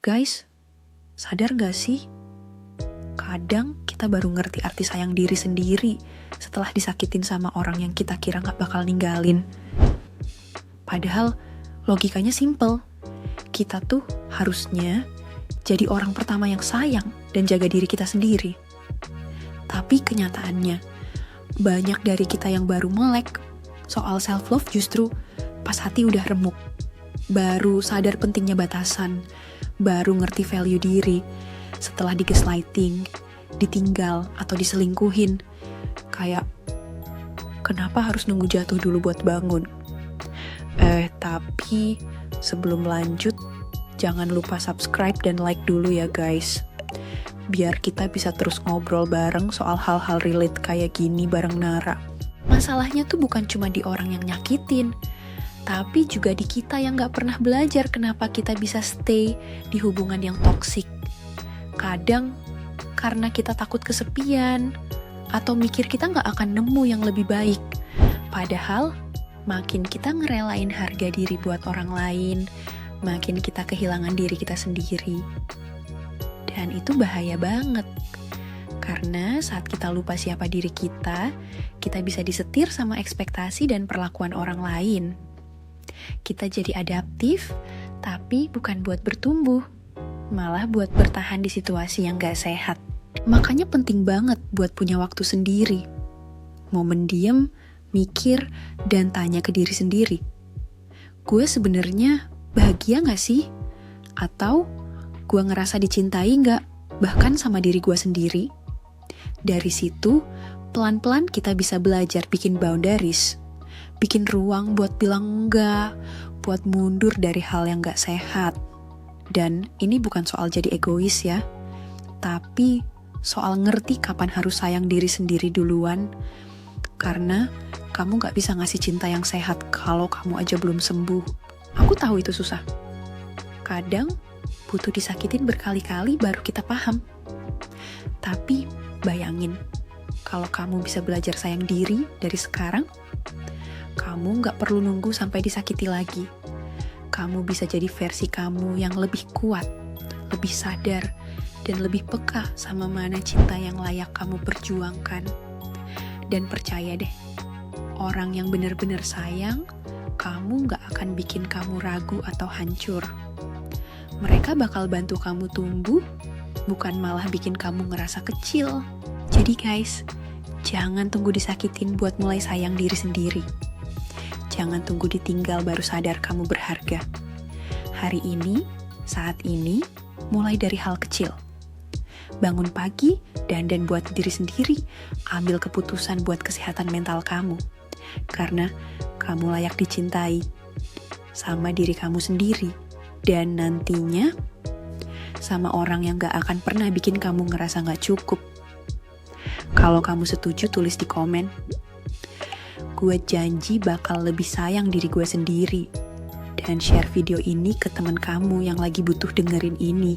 Guys, sadar gak sih? Kadang kita baru ngerti arti sayang diri sendiri setelah disakitin sama orang yang kita kira gak bakal ninggalin. Padahal logikanya simple. Kita tuh harusnya jadi orang pertama yang sayang dan jaga diri kita sendiri. Tapi kenyataannya, banyak dari kita yang baru melek soal self-love justru pas hati udah remuk. Baru sadar pentingnya batasan, baru ngerti value diri setelah digaslighting, ditinggal, atau diselingkuhin. Kayak, kenapa harus nunggu jatuh dulu buat bangun? Tapi sebelum lanjut, jangan lupa subscribe dan like dulu ya guys. Biar kita bisa terus ngobrol bareng soal hal-hal relate kayak gini bareng Nara. Masalahnya tuh bukan cuma di orang yang nyakitin, tapi juga di kita yang gak pernah belajar kenapa kita bisa stay di hubungan yang toksik. Kadang karena kita takut kesepian, atau mikir kita gak akan nemu yang lebih baik. Padahal makin kita ngerelain harga diri buat orang lain, makin kita kehilangan diri kita sendiri. Dan itu bahaya banget. Karena saat kita lupa siapa diri kita bisa disetir sama ekspektasi dan perlakuan orang lain. Kita jadi adaptif, tapi bukan buat bertumbuh, malah buat bertahan di situasi yang gak sehat. Makanya penting banget buat punya waktu sendiri. Momen diem, mikir, dan tanya ke diri sendiri. Gue sebenarnya bahagia gak sih? Atau gue ngerasa dicintai gak? Bahkan sama diri gue sendiri. Dari situ, pelan-pelan kita bisa belajar bikin boundaries. Bikin ruang buat bilang enggak, buat mundur dari hal yang gak sehat. Dan ini bukan soal jadi egois ya, tapi soal ngerti kapan harus sayang diri sendiri duluan. Karena kamu gak bisa ngasih cinta yang sehat kalau kamu aja belum sembuh. Aku tahu itu susah. Kadang butuh disakitin berkali-kali baru kita paham. Tapi bayangin, kalau kamu bisa belajar sayang diri dari sekarang, kamu gak perlu nunggu sampai disakiti lagi. Kamu bisa jadi versi kamu yang lebih kuat, lebih sadar, dan lebih peka sama mana cinta yang layak kamu perjuangkan. Dan percaya deh, orang yang benar-benar sayang, kamu gak akan bikin kamu ragu atau hancur. Mereka bakal bantu kamu tumbuh, bukan malah bikin kamu ngerasa kecil. Jadi guys, jangan tunggu disakitin buat mulai sayang diri sendiri. Jangan tunggu ditinggal baru sadar kamu berharga. Hari ini, saat ini, mulai dari hal kecil. Bangun pagi, dandan buat diri sendiri, ambil keputusan buat kesehatan mental kamu. Karena kamu layak dicintai sama diri kamu sendiri. Dan nantinya, sama orang yang gak akan pernah bikin kamu ngerasa gak cukup. Kalau kamu setuju, tulis di komen. Gue janji bakal lebih sayang diri gue sendiri. Dan share video ini ke teman kamu yang lagi butuh dengerin ini.